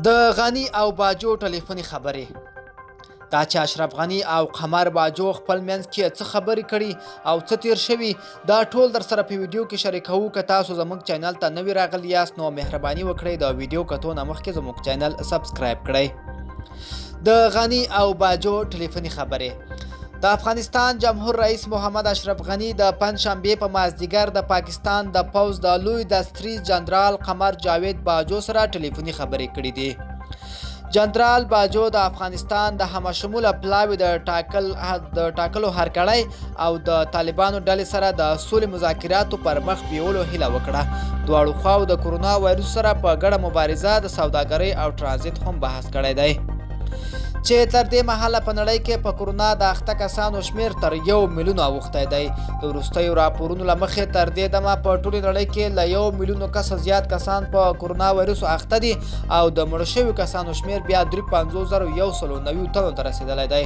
د غني او باجو ټلیفوني خبرې. دا چې اشرف غني او قمر باجو خپل منځ کې څه خبرې کړي او څه تیر شوي، دا ټول در سره په ویډیو کې شریکوو. که تاسو زموږ چینل ته نوي راغلي یاست نو مهرباني وکړئ د ویډیو کتو نه مخکې زموږ چینل سبسکرایب کړئ. د غني او باجو ټلیفوني خبرې. د افغانستان جمهور رئیس محمد اشرف غني د پنجشنبې په مازدیګر د پاکستان د پوځ د لوی دستریز جنرال قمر جاوید باجو سره ټلیفوني خبرې کړې دي. جنرال باجو د افغانستان د همشموله پلاوي د ټاکلو هرکړۍ او د طالبانو ډلې سره د سولې مذاکراتو پر مخ بیولو هیله وکړه. دواړو خواو د کورونا وایرس سره په ګډه مبارزه، د سوداګرۍ او ټرانزیت هم بحث کړی دی چې تر دې مهاله په نړۍ کې په کورونا د اخته کسانو شمیر تر 1 میلیون اوښتی دی. د وروستیو راپورونو له مخې تر دې دمه په ټولې نړۍ کې له 1 میلیون کسه زیات کسان په کورونا وایرس اخته دي او د مړه شویو کسانو شمیر بیا 53,190 تنو ته رسیدلی دی.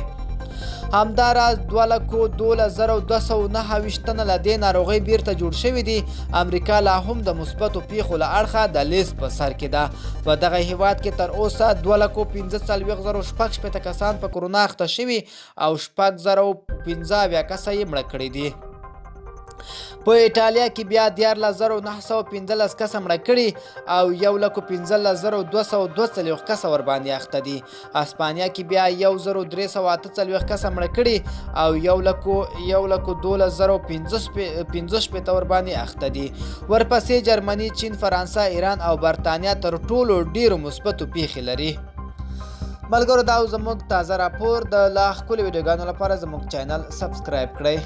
همداراز 2,12,229 تنه له دې ناروغۍ بیرته جوړ شوي دي. امریکا لا هم د مثبتو پیښو له اړخه د لیست په سر کې ده. په دغه هیواد کې تر اوسه 2,45,680 کسان په کورونا اخته شوي او 6,015 کسه یې مړه کړي دي. په ایټالیا کې بیا 14,915 کسه مړه کړي او 1,15,242 کسه ورباندې اخته دي. اسپانیا کې بیا 1,348 کسه مړه کړي او 1,12,015 ورباندې اخته دي. ورپسې جرمني، چین، فرانسه، ایران او برتانیا تر ټولو ډیرو مثبتو پیښې لري. ملګرو، دا زموږ تازه راپور. د لا ښکلو ویډیوګانو لپاره زموږ چینل سبسکرایب کړئ.